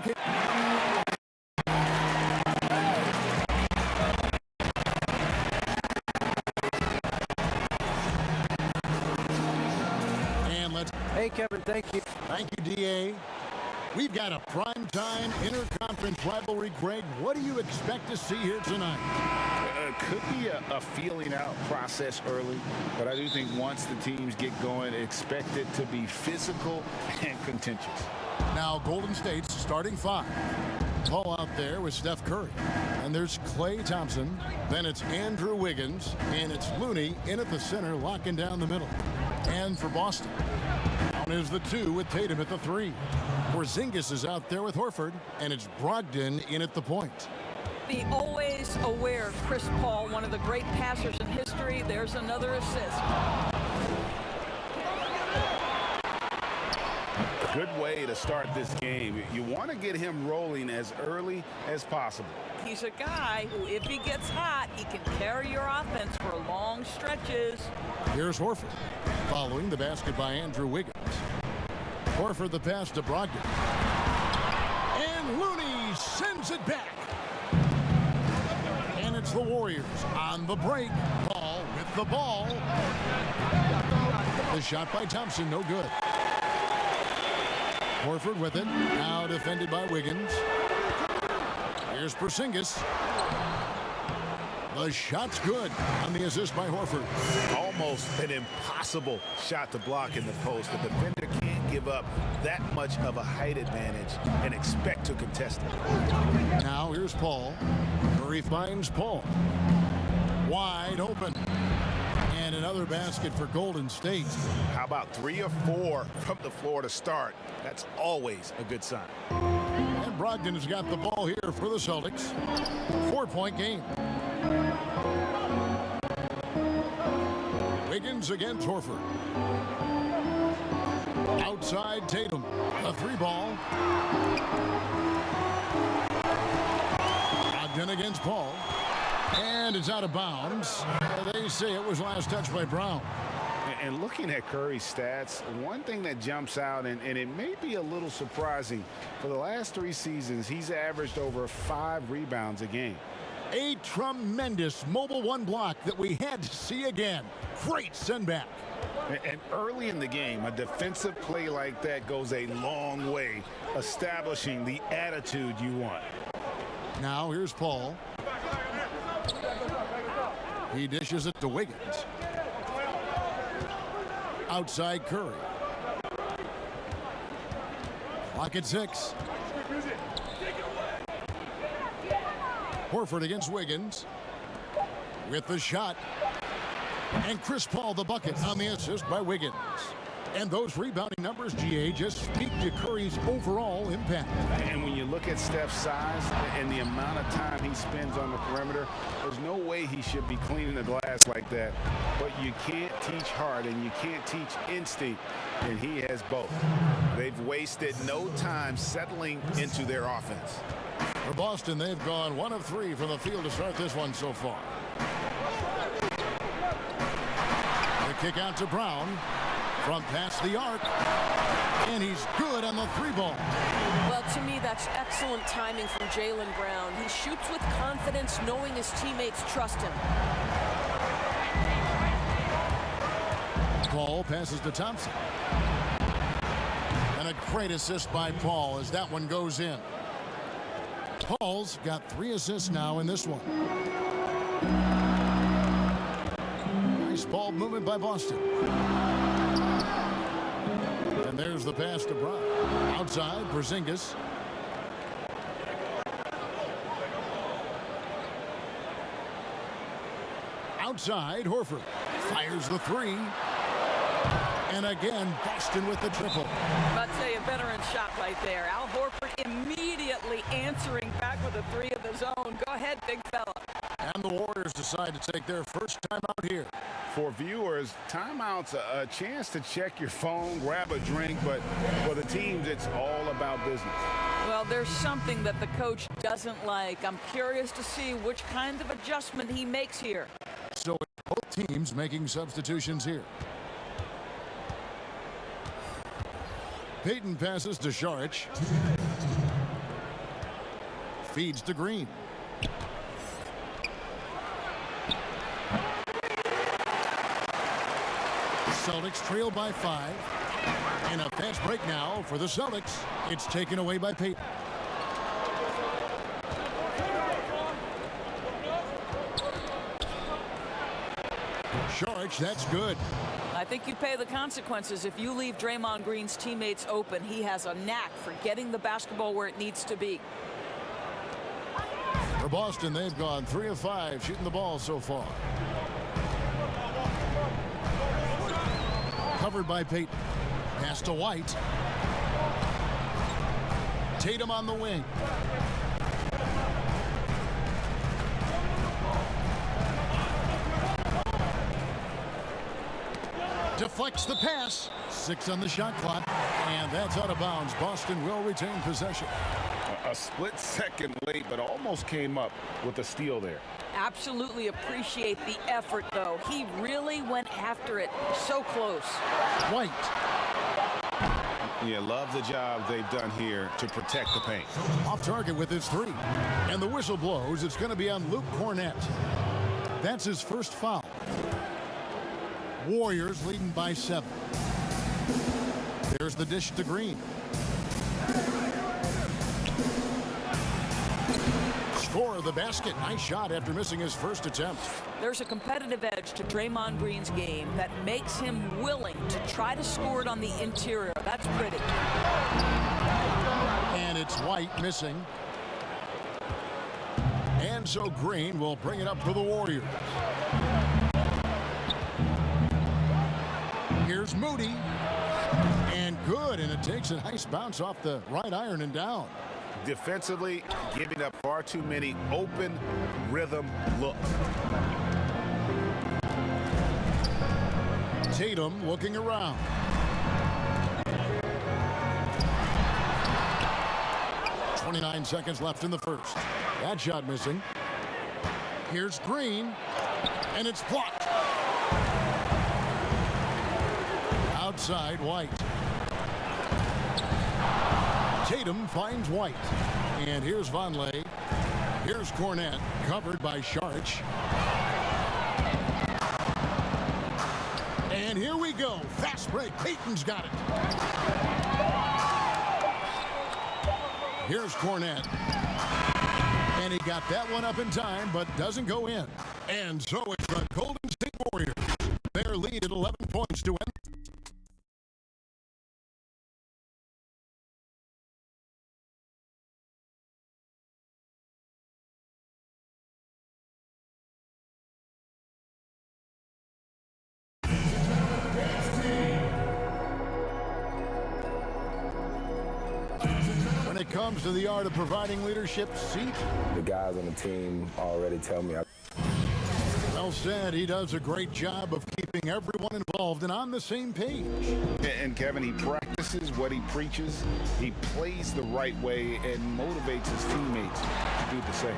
kick. And let's... Hey, Kevin, thank you. Thank you, DA. We've got a primetime interconference rivalry, Greg. What do you expect to see here tonight? Could be a feeling out process early, but I do think once the teams get going, expect it to be physical and contentious. Now Golden State's starting five. Paul out there with Steph Curry. And there's Klay Thompson. Then it's Andrew Wiggins. And it's Looney in at the center, locking down the middle. And for Boston, down is the two with Tatum at the three. Porzingis is out there with Horford. And it's Brogdon in at the point. The always aware Chris Paul, one of the great passers in history. There's another assist. Good way to start this game. You want to get him rolling as early as possible. He's a guy who, if he gets hot, he can carry your offense for long stretches. Here's Horford, following the basket by Andrew Wiggins. Horford the pass to Brogdon. And Looney sends it back. And it's the Warriors on the break. Paul with the ball. The shot by Thompson, no good. Horford with it, now defended by Wiggins. Here's Porzingis. The shot's good on the assist by Horford. Almost an impossible shot to block in the post. The defender can't give up that much of a height advantage and expect to contest it. Now here's Paul. Curry finds Paul. Wide open. And another basket for Golden State. How about 3 or 4 from the floor to start? That's always a good sign. And Brogdon has got the ball here for the Celtics. 4-point game. Wiggins against Horford. Outside Tatum. A 3-ball. Brogdon against Paul. And it's out of bounds. They say it was last touched by Brown. And looking at Curry's stats, one thing that jumps out, and it may be a little surprising, for the last 3 seasons, he's averaged over 5 rebounds a game. A tremendous mobile one block that we had to see again. Great send back. And early in the game, a defensive play like that goes a long way, establishing the attitude you want. Now here's Paul. He dishes it to Wiggins. Outside Curry. Clock at 6. Horford against Wiggins. With the shot. And Chris Paul the bucket on the assist by Wiggins. And those rebounding numbers, GA, just speak to Curry's overall impact. And when you look at Steph's size and the amount of time he spends on the perimeter, there's no way he should be cleaning the glass like that. But you can't teach heart and you can't teach instinct, and he has both. They've wasted no time settling into their offense. For Boston, they've gone 1 of 3 from the field to start this one so far. The kick out to Brown. From past the arc, and he's good on the 3-ball. Well, to me, that's excellent timing from Jaylen Brown. He shoots with confidence, knowing his teammates trust him. Paul passes to Thompson. And a great assist by Paul as that one goes in. Paul's got 3 assists now in this one. Nice ball movement by Boston. And there's the pass to Brown. Outside, Porzingis. Outside, Horford. Fires the 3. And again, Boston with the triple. I'll tell you, a veteran shot right there. Al Horford immediately answering back with a 3 of his own. Go ahead, big fella. And the Warriors decide to take their first time out here. For viewers, timeout's a chance to check your phone, grab a drink, but for the teams, it's all about business. Well, there's something that the coach doesn't like. I'm curious to see which kind of adjustment he makes here. So both teams making substitutions here. Payton passes to Saric. Feeds to Green. Celtics trail by 5. And a fast break now for the Celtics. It's taken away by Payton. Sharks, that's good. I think you pay the consequences if you leave Draymond Green's teammates open. He has a knack for getting the basketball where it needs to be. For Boston, they've gone 3 of 5 shooting the ball so far. Covered by Payton. Pass to White. Tatum on the wing. Deflects the pass. 6 on the shot clock. And that's out of bounds. Boston will retain possession. A split second late, but almost came up with a steal there. Absolutely appreciate the effort, though. He really went after it. So close. White. Yeah, love the job they've done here to protect the paint. Off target with his 3. And the whistle blows. It's going to be on Luke Cornett. That's his first foul. Warriors leading by 7. There's the dish to Green. Score of the basket. Nice shot after missing his first attempt. There's a competitive edge to Draymond Green's game that makes him willing to try to score it on the interior. That's pretty. And it's White missing. And so Green will bring it up for the Warriors. Here's Moody. And good, and it takes a nice bounce off the right iron and down. Defensively, giving up far too many open rhythm looks. Tatum looking around. .29 seconds left in the first. That shot missing. Here's Green, and it's blocked. Outside, White. Tatum finds White. And here's Vonleh. Here's Cornett, covered by Sharch. And here we go. Fast break. Payton's got it. Here's Cornett. And he got that one up in time, but doesn't go in. And so it's the Golden State Warriors. Their lead at 11 points to win. When it comes to the art of providing leadership, see? The guys on the team already tell me. Well said. He does a great job of keeping everyone involved and on the same page. And Kevin, he practices what he preaches. He plays the right way and motivates his teammates to do the same.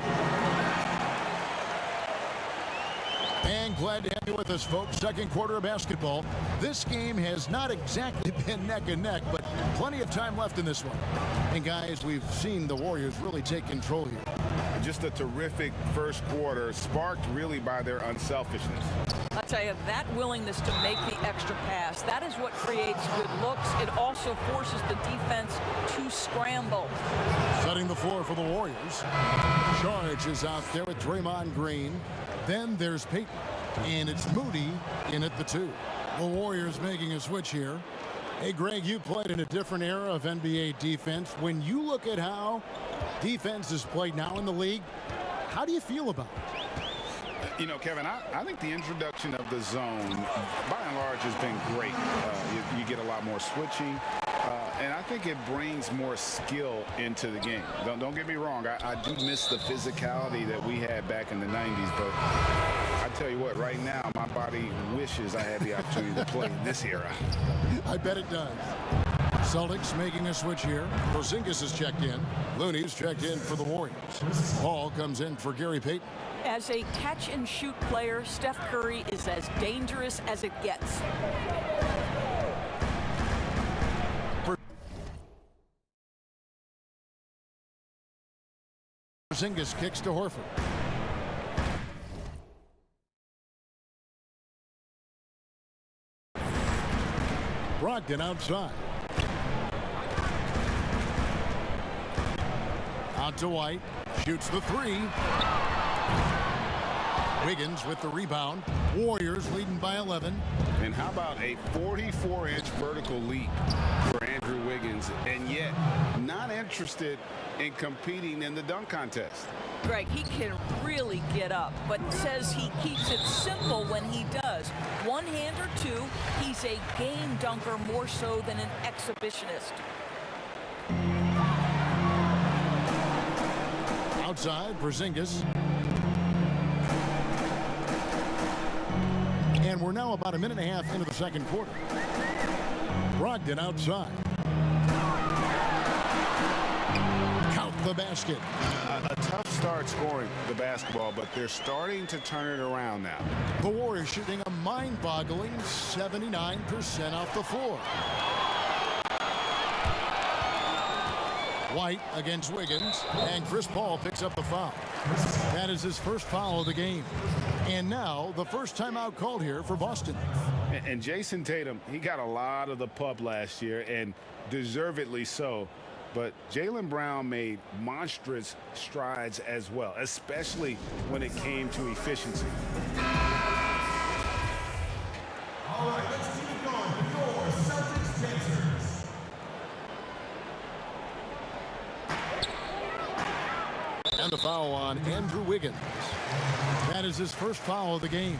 And glad to have you with us, folks. Second quarter of basketball. This game has not exactly been neck and neck, but plenty of time left in this one. And guys, we've seen the Warriors really take control here. Just a terrific first quarter, sparked really by their unselfishness. I'll tell you, that willingness to make the extra pass, that is what creates good looks. It also forces the defense to scramble. Setting the floor for the Warriors. Sharch is out there with Draymond Green. Then there's Payton. And it's Moody in at the 2. The Warriors making a switch here. Hey, Greg, you played in a different era of NBA defense. When you look at how defense is played now in the league, how do you feel about it? You know, Kevin, I think the introduction of the zone, by and large, has been great. You get a lot more switching, and I think it brings more skill into the game. Don't get me wrong. I do miss the physicality that we had back in the 90s, but I tell you what, right now, my body wishes I had the opportunity to play in this era. I bet it does. Celtics making a switch here. Porzingis is checked in. Looney's checked in for the Warriors. Paul comes in for Gary Payton. As a catch-and-shoot player, Steph Curry is as dangerous as it gets. Porzingis kicks to Horford. Brogdon outside. Out to White. Shoots the three. Wiggins with the rebound. Warriors leading by 11. And how about a 44-inch vertical leap for Andrew Wiggins, and yet not interested in competing in the dunk contest. Greg, he can really get up, but says he keeps it simple when he does. One hand or two, he's a game dunker more so than an exhibitionist. Outside, Porzingis. And we're now about a minute and a half into the second quarter. Brogdon outside. Count the basket. A tough start scoring the basketball, but they're starting to turn it around now. The Warriors shooting a mind-boggling 79% off the floor. White against Wiggins, and Chris Paul picks up the foul. That is his first foul of the game. And now the first timeout called here for Boston. And Jason Tatum, he got a lot of the pub last year, and deservedly so. But Jaylen Brown made monstrous strides as well, especially when it came to efficiency. All right, let's keep it going for your Celtics Pacers. And the foul on Andrew Wiggins. That is his first foul of the game.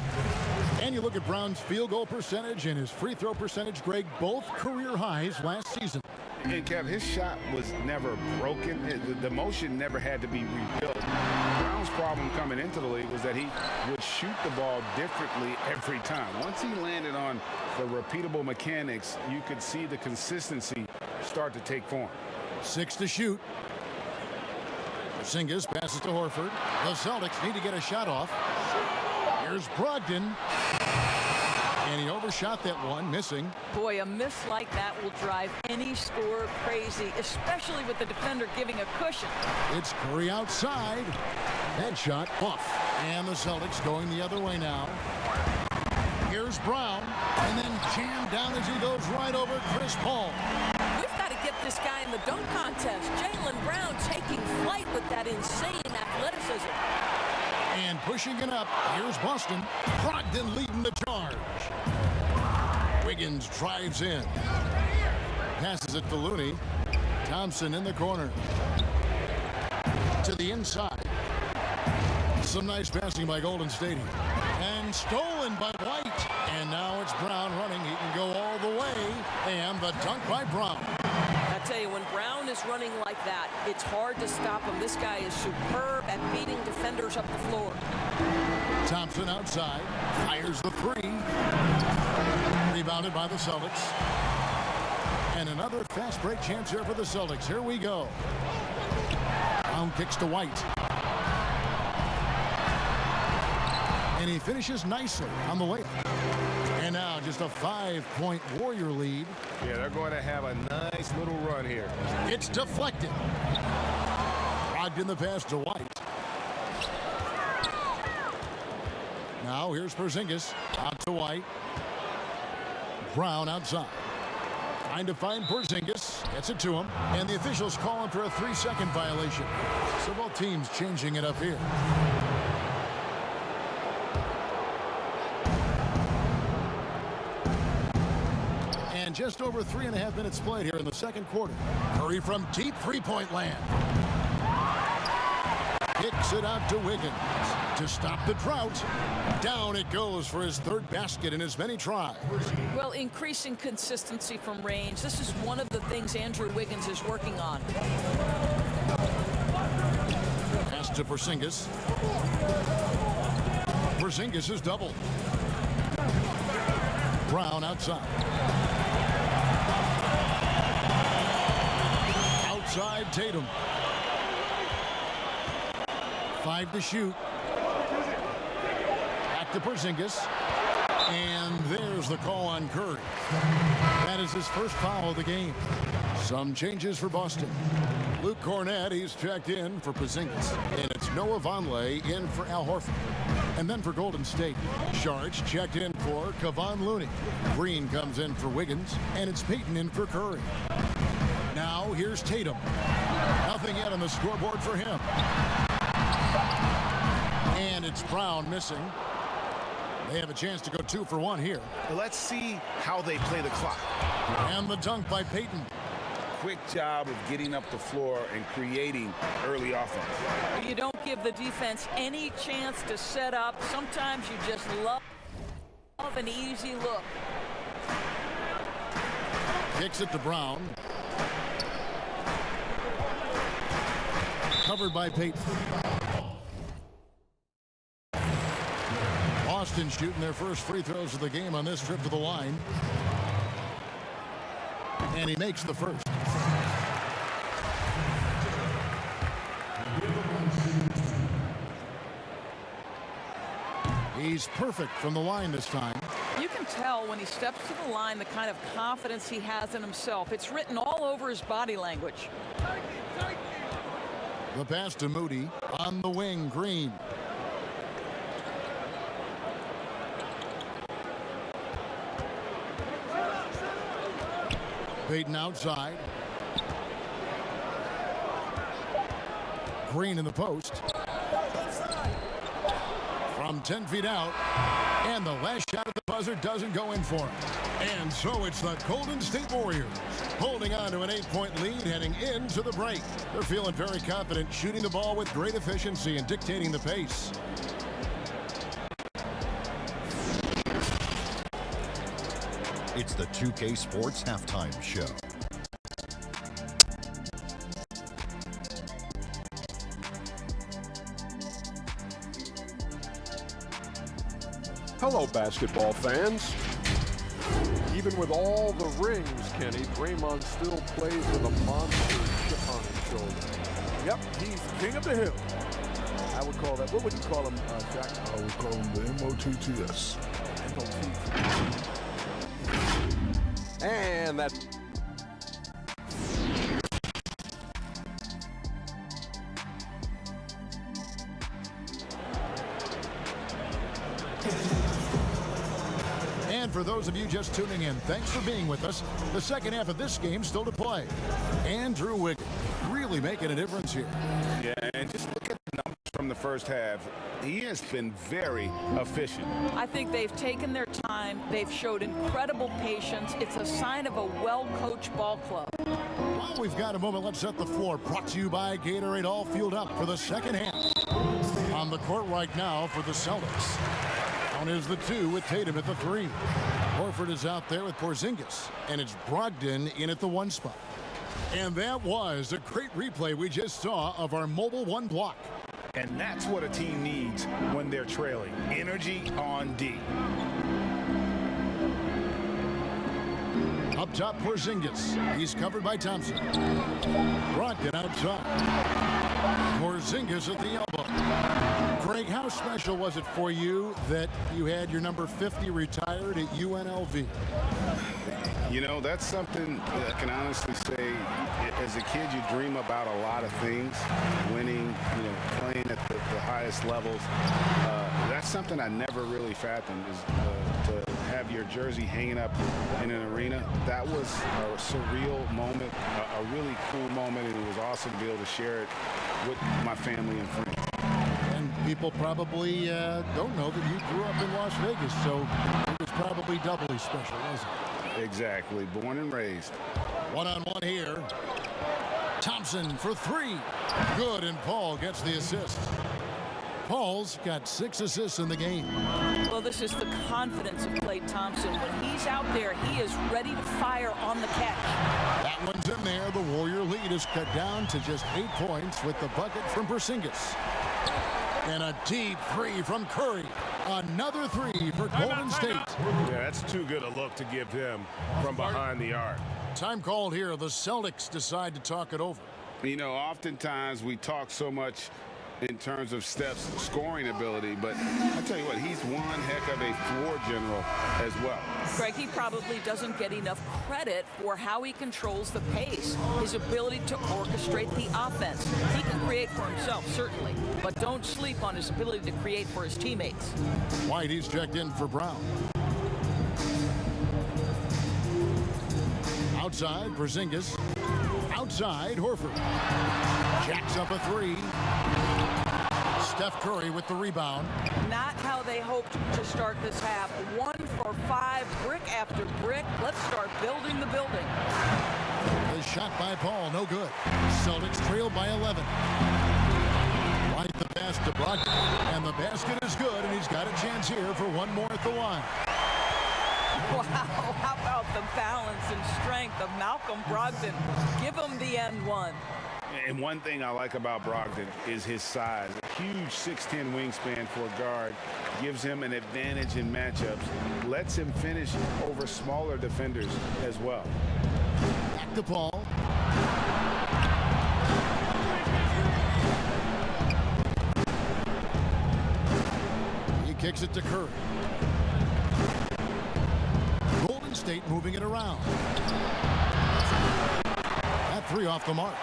And you look at Brown's field goal percentage and his free throw percentage, Greg, both career highs last season. And Kev, his shot was never broken. The motion never had to be rebuilt. Brown's problem coming into the league was that he would shoot the ball differently every time. Once he landed on the repeatable mechanics, you could see the consistency start to take form. 6 to shoot. Porzingis passes to Horford. The Celtics need to get a shot off. Here's Brogdon. And he overshot that one, missing. Boy, a miss like that will drive any scorer crazy, especially with the defender giving a cushion. It's Curry outside. Headshot off. And the Celtics going the other way now. Here's Brown. And then jammed down as he goes right over Chris Paul. We've got to get this guy in the dunk contest. Jaylen Brown taking flight with that insane athleticism. And pushing it up, here's Boston. Brogdon leading the charge. Wiggins drives in. Passes it to Looney. Thompson in the corner. To the inside. Some nice passing by Golden State. And stolen by White. And now it's Brown running. He can go all the way. And the dunk by Brown. I tell you, when Brown is running like that, it's hard to stop him. This guy is superb at beating defenders up the floor. Thompson outside. Fires the three. Rebounded by the Celtics. And another fast break chance here for the Celtics. Here we go. Brown kicks to White. And he finishes nicely on the layup. And now just a 5-point Warrior lead. Yeah, they're going to have a nice little run here. It's deflected. Brogdon the pass to White. Now here's Porzingis. Out to White. Brown outside. Trying to find Porzingis. Gets it to him. And the officials calling for a 3-second violation. So both teams changing it up here. And just over 3.5 minutes played here in the second quarter. Curry from deep three-point land. Kicks it out to Wiggins to stop the drought. Down it goes for his third basket in as many tries. Well, increasing consistency from range. This is one of the things Andrew Wiggins is working on. Pass to Porzingis. Porzingis is doubled. Brown outside. Outside Tatum. 5 to shoot. Back to Porzingis. And there's the call on Curry. That is his first foul of the game. Some changes for Boston. Luke Cornett, he's checked in for Porzingis. And it's Noah Vonleh in for Al Horford. And then for Golden State, Sharge checked in for Kevon Looney. Green comes in for Wiggins, and it's Payton in for Curry. Now here's Tatum. Nothing yet on the scoreboard for him. And it's Brown missing. They have a chance to go 2 for 1 here. Let's see how they play the clock. And the dunk by Payton. Quick job of getting up the floor and creating early offense. You don't give the defense any chance to set up. Sometimes you just love an easy look. Kicks it to Brown. Covered by Payton. Boston shooting their first free throws of the game on this trip to the line. And he makes the first. He's perfect from the line this time. You can tell when he steps to the line the kind of confidence he has in himself. It's written all over his body language. The pass to Moody on the wing, Green. Payton outside. Green in the post. From 10 feet out. And the last shot at the buzzer doesn't go in for him. And so it's the Golden State Warriors holding on to an 8-point lead heading into the break. They're feeling very confident, shooting the ball with great efficiency and dictating the pace. It's the 2K Sports Halftime Show. Hello, basketball fans. Even with all the rings, Kenny, Draymond still plays with a monster chip on his shoulder. Yep, he's king of the hill. I would call that, what would you call him, Jack? I would call him the MOTTS. MOTTS. And that... And for those of you just tuning in, thanks for being with us. The second half of this game still to play. Andrew Wiggins really making a difference here. Yeah, and just look at the numbers from the first half. He has been very efficient. I think they've taken their time. They've showed incredible patience. It's a sign of a well-coached ball club. While we've got a moment, let's set the floor. Brought to you by Gatorade, all fueled up for the second half. On the court right now for the Celtics. Down is the 2 with Tatum at the 3. Horford is out there with Porzingis. And it's Brogdon in at the 1 spot. And that was a great replay we just saw of our Mobile 1 block. And that's what a team needs when they're trailing. Energy on D. Up top, Porzingis. He's covered by Thompson. Brogdon outside. Porzingis at the elbow. Greg, how special was it for you that you had your number 50 retired at UNLV? You know, that's something I can honestly say. As a kid, you dream about a lot of things. Winning, playing at the highest levels. That's something I never really fathomed, is to have your jersey hanging up in an arena. That was a surreal moment, a really cool moment, and it was awesome to be able to share it with my family and friends. And people probably don't know that you grew up in Las Vegas, so it was probably doubly special, wasn't it? Exactly. Born and raised. One-on-one here. Thompson for 3. Good, and Paul gets the assist. Paul's got 6 assists in the game. Well, this is the confidence of Klay Thompson. When he's out there, he is ready to fire on the catch. That one's in there. The Warrior lead is cut down to just 8 points with the bucket from Porzingis. And a deep 3 from Curry. Another 3 for Golden State. Yeah, that's too good a look to give him from behind the arc. Time called here. The Celtics decide to talk it over. Oftentimes we talk so much in terms of Steph's scoring ability, but I tell you what, he's one heck of a floor general as well. Greg, he probably doesn't get enough credit for how he controls the pace, his ability to orchestrate the offense. He can create for himself, certainly, but don't sleep on his ability to create for his teammates. White, he's checked in for Brown. Outside, Porzingis. Outside, Horford. Jacks up a three. Steph Curry with the rebound. Not how they hoped to start this half. 1 for 5, brick after brick. Let's start building the building. The shot by Paul, no good. Celtics trail by 11. White the pass to Brogdon. And the basket is good, and he's got a chance here for one more at the line. Wow, how about the balance and strength of Malcolm Brogdon? Give him the end one. And one thing I like about Brogdon is his size. A huge 6'10" wingspan for a guard gives him an advantage in matchups, lets him finish over smaller defenders as well. Back to Paul. He kicks it to Curry. Golden State moving it around. That three off the mark.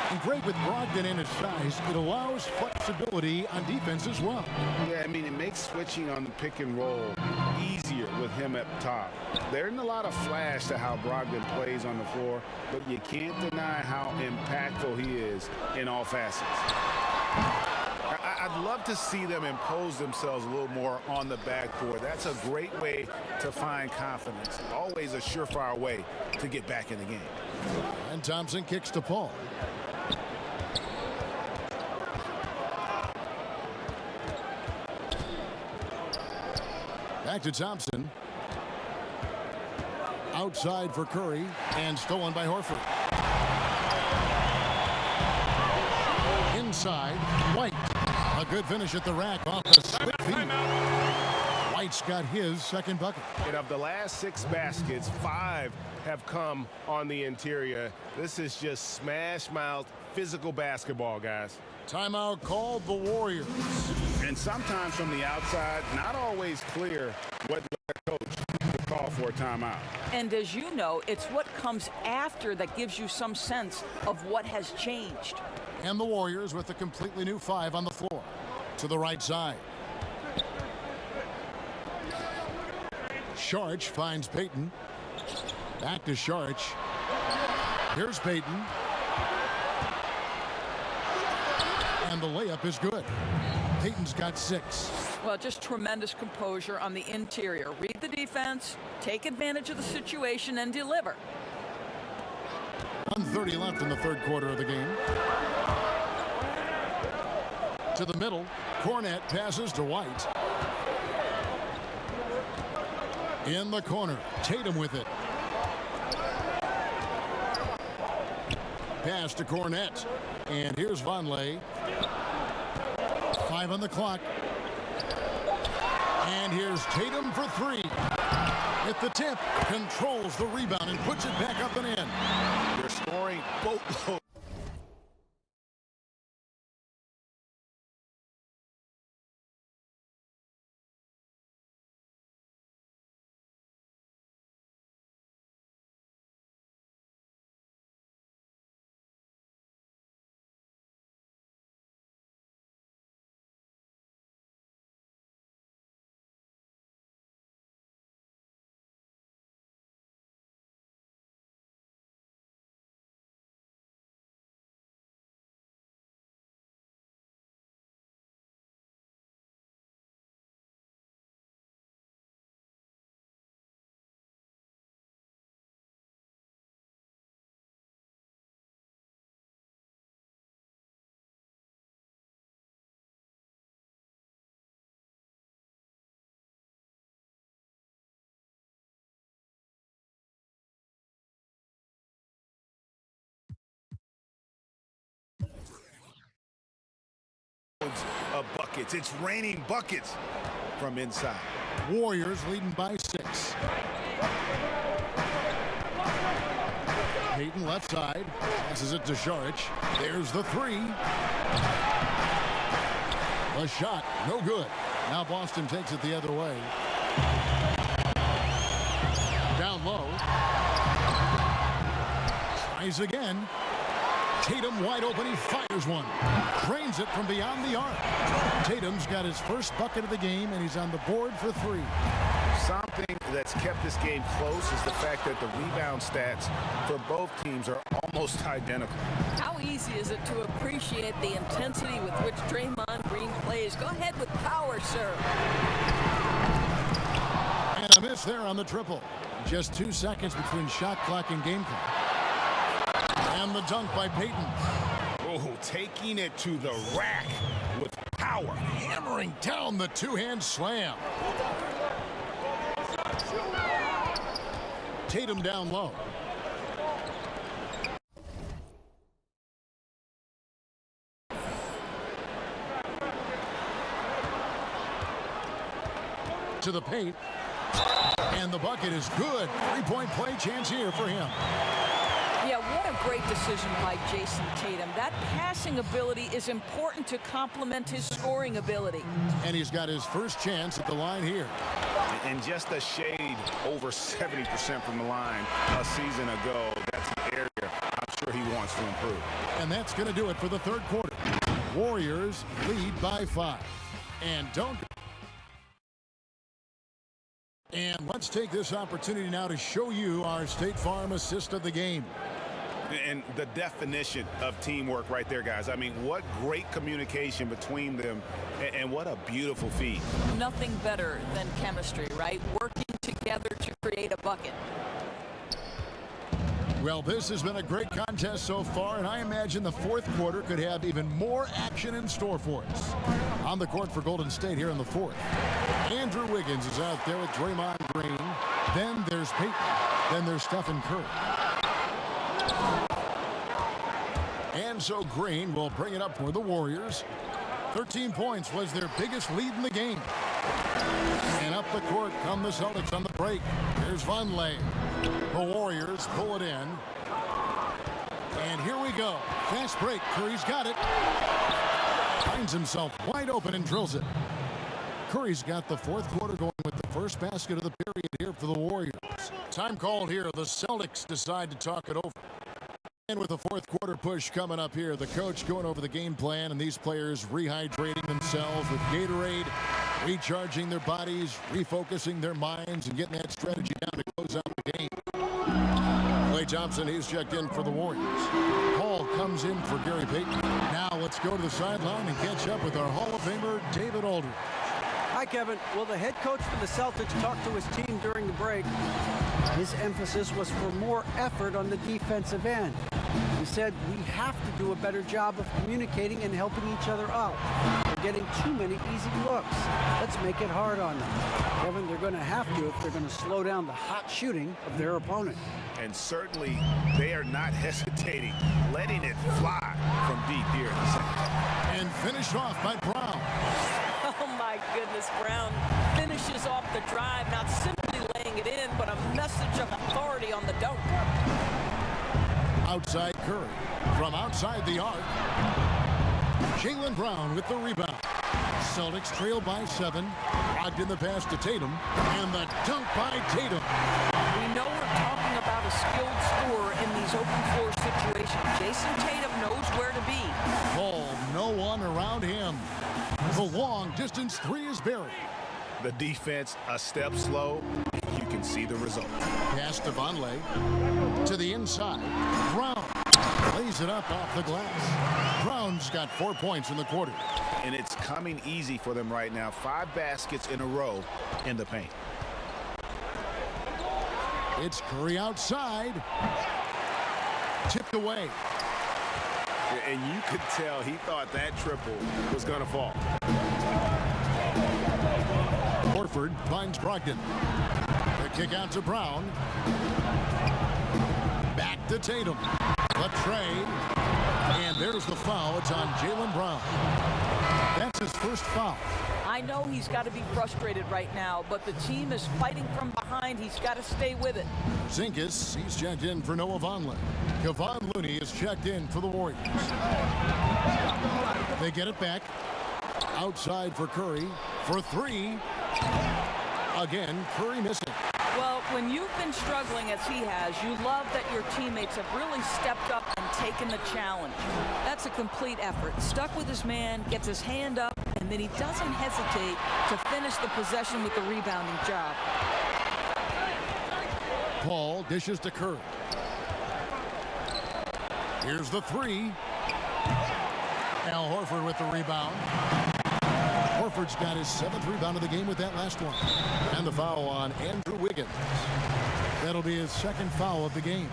And great with Brogdon and his size, it allows flexibility on defense as well. Yeah, I mean, it makes switching on the pick and roll easier with him up top. There isn't a lot of flash to how Brogdon plays on the floor, but you can't deny how impactful he is in all facets. I'd love to see them impose themselves a little more on the backboard. That's a great way to find confidence. Always a surefire way to get back in the game. And Thompson kicks to Paul. Back to Thompson. Outside for Curry, and stolen by Horford. Inside, White. A good finish at the rack off the slick feed. White's got his second bucket. And of the last 6 baskets, 5 have come on the interior. This is just smash mouth physical basketball, guys. Timeout called the Warriors. And sometimes from the outside, not always clear what the coach would call for a timeout. And as you know, it's what comes after that gives you some sense of what has changed. And the Warriors with a completely new 5 on the floor. To the right side. Sharch finds Payton. Back to Sharch. Here's Payton. And the layup is good. Payton's got 6. Well, just tremendous composure on the interior. Read the defense, take advantage of the situation, and deliver. 1:30 left in the third quarter of the game. To the middle, Cornette passes to White. In the corner, Tatum with it. Pass to Cornette. And here's Vonleh. 5 on the clock. And here's Tatum for 3. At the tip, controls the rebound and puts it back up and in. They're scoring boatload. Of buckets. It's raining buckets from inside. Warriors leading by 6. Payton left side. Passes it to Saric. There's the 3. A shot, no good. Now Boston takes it the other way. Down low. Tries again. Tatum wide open, he fires one. Drains it from beyond the arc. Tatum's got his first bucket of the game, and he's on the board for 3. Something that's kept this game close is the fact that the rebound stats for both teams are almost identical. How easy is it to appreciate the intensity with which Draymond Green plays? Go ahead with power, sir. And a miss there on the triple. Just 2 seconds between shot clock and game clock. And the dunk by Payton. Oh, taking it to the rack with power. Hammering down the two-hand slam. Tatum down low. To the paint. And the bucket is good. 3-point play chance here for him. Yeah, what a great decision by Jason Tatum. That passing ability is important to complement his scoring ability. And he's got his first chance at the line here. And just a shade over 70% from the line a season ago. That's an area I'm sure he wants to improve. And that's going to do it for the third quarter. Warriors lead by 5. And let's take this opportunity now to show you our State Farm assist of the game. And the definition of teamwork right there, guys. I mean, what great communication between them, and what a beautiful feed. Nothing better than chemistry, right? Working together to create a bucket. Well, this has been a great contest so far, and I imagine the fourth quarter could have even more action in store for us. On the court for Golden State here in the fourth. Andrew Wiggins is out there with Draymond Green. Then there's Payton. Then there's Stephen Curry. And so Green will bring it up for the Warriors. 13 points was their biggest lead in the game. And up the court come the Celtics on the break. Here's Vonleh. The Warriors pull it in. And here we go. Fast break. Curry's got it. Finds himself wide open and drills it. Curry's got the fourth quarter going with the first basket of the period here for the Warriors. Time called here. The Celtics decide to talk it over. And with the fourth quarter push coming up here, the coach going over the game plan and these players rehydrating themselves with Gatorade, recharging their bodies, refocusing their minds, and getting that strategy down to close out the game. Klay Thompson, he's checked in for the Warriors. Paul comes in for Gary Payton. Now let's go to the sideline and catch up with our Hall of Famer, David Aldridge. Hi, Kevin. Well, the head coach for the Celtics talked to his team during the break. His emphasis was for more effort on the defensive end. He said, we have to do a better job of communicating and helping each other out. They're getting too many easy looks. Let's make it hard on them. Kevin, they're going to have to if they're going to slow down the hot shooting of their opponent. And certainly, they are not hesitating, letting it fly from deep here in the second. And finished off by Brown. Oh, my goodness, Brown finishes off the drive, not simply laying it in, but a message of authority on the dunk. Outside Curry. From outside the arc. Jaylen Brown with the rebound. Celtics trail by 7. Locked in the pass to Tatum. And the dunk by Tatum. We know we're talking about a skilled scorer in these open floor situations. Jason Tatum knows where to be. Oh, no one around him. The long distance 3 is buried. The defense a step slow. You can see the result. Pass to Vonleh. To the inside. Brown lays it up off the glass. Brown's got 4 points in the quarter. And it's coming easy for them right now. 5 baskets in a row in the paint. It's Curry outside. Tipped away. And you could tell he thought that triple was going to fall. Horford finds Brogdon. The kick out to Brown. Back to Tatum. The trade. And there's the foul. It's on Jaylen Brown. That's his first foul. I know he's got to be frustrated right now, but the team is fighting from behind. He's got to stay with it. Zinkas, he's checked in for Noah Vonleh. Kevon Looney is checked in for the Warriors. They get it back. Outside for Curry for three. Again, Curry missing. Well, when you've been struggling as he has, you love that your teammates have really stepped up and taken the challenge. That's a complete effort. Stuck with his man, gets his hand up, and then he doesn't hesitate to finish the possession with the rebounding job. Paul dishes to Curry. Here's the three. Al Horford with the rebound. Horford's got his 7th rebound of the game with that last one. And the foul on Andrew Wiggins. That'll be his 2nd foul of the game.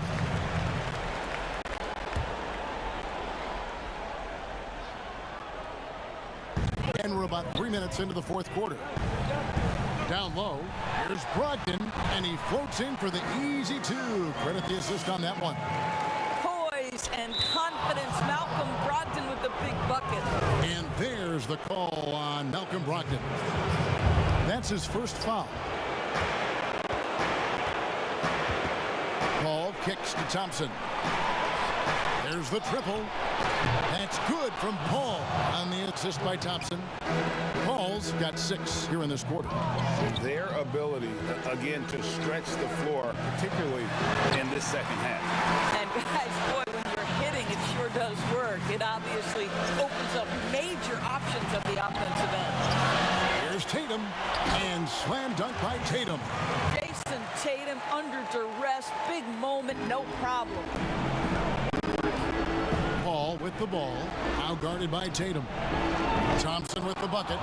And we're about 3 minutes into the 4th quarter. Down low, here's Brogdon, and he floats in for the easy 2. Credit the assist on that one. Poise and confidence. Malcolm Brogdon with the big bucket. And there's the call on Malcolm Brogdon. That's his 1st foul. Paul kicks to Thompson. There's the triple. That's good from Paul on the assist by Thompson. Paul's got 6 here in this quarter. Their ability, again, to stretch the floor, particularly in this 2nd half. And guys, boy, when you're hitting, it sure does work. It obviously opens up major options at the offensive end. Here's Tatum, and slam dunk by Tatum. Jason Tatum under duress, big moment, no problem. Paul with the ball, now guarded by Tatum. Thompson with the bucket.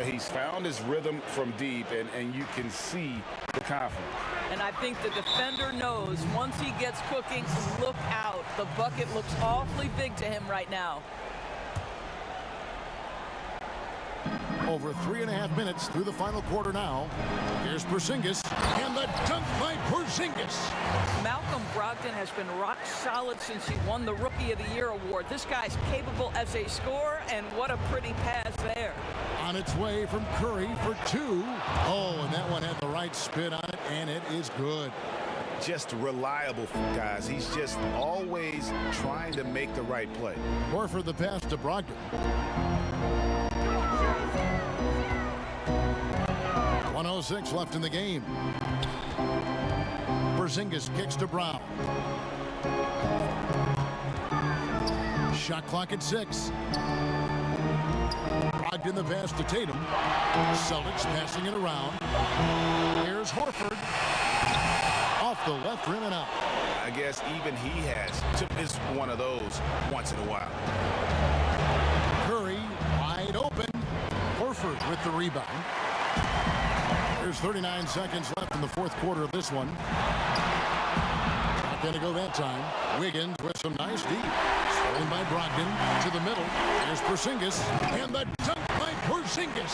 He's found his rhythm from deep, and you can see the confidence. And I think the defender knows once he gets cooking, look out. The bucket looks awfully big to him right now. Over 3.5 minutes through the final quarter now. Here's Porzingis, and the dunk by Porzingis. Malcolm Brogdon has been rock solid since he won the Rookie of the Year award. This guy's capable as a scorer, and what a pretty pass there. On its way from Curry for 2. Oh, and that one had the right spin on it, and it is good. Just reliable, guys. He's just always trying to make the right play. Horford the pass to Brogdon. 1:06 left in the game. Porzingis kicks to Brown. Shot clock at 6. Brogdon the pass to Tatum. Celtics passing it around. Here's Horford. Off the left rim and out. I guess even he has to miss one of those once in a while. Curry wide open. Horford with the rebound. There's 39 seconds left in the 4th quarter of this one. Not going to go that time. Wiggins with some nice D. Stolen by Brogdon to the middle. There's Porzingis, and the dunk by Porzingis.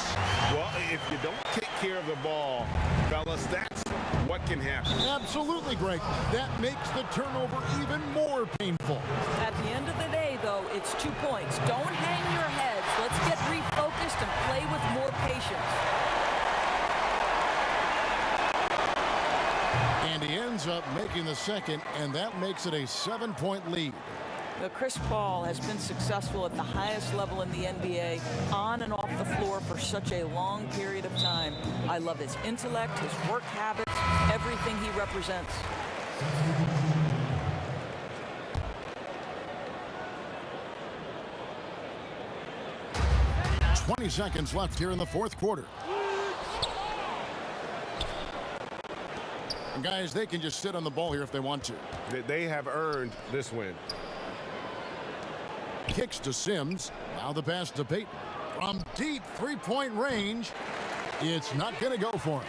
Well, if you don't take care of the ball, fellas, that's what can happen. Absolutely, Greg. That makes the turnover even more painful. At the end of the day, though, it's 2 points. Don't hang your heads. Let's get refocused and play with more patience. And he ends up making the 2nd, and that makes it a 7-point lead. Chris Paul has been successful at the highest level in the NBA, on and off the floor for such a long period of time. I love his intellect, his work habits, everything he represents. "20 seconds left here in the 4th quarter. And guys, they can just sit on the ball here if they want to. They have earned this win. Kicks to Sims. Now the pass to Payton. From deep 3-point range. It's not going to go for him.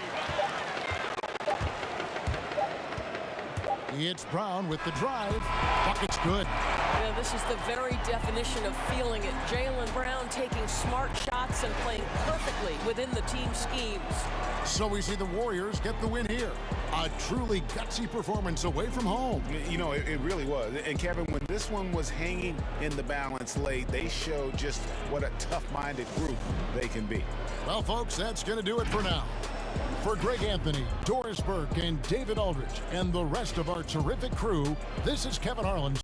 It's Brown with the drive. Bucket's good. Yeah, this is the very definition of feeling it. Jaylen Brown taking smart shots and playing perfectly within the team schemes. So we see the Warriors get the win here. A truly gutsy performance away from home. You know, it really was. And Kevin, when this one was hanging in the balance late, they showed just what a tough-minded group they can be. Well, folks, that's going to do it for now. For Greg Anthony, Doris Burke, and David Aldridge, and the rest of our terrific crew, this is Kevin Harlan.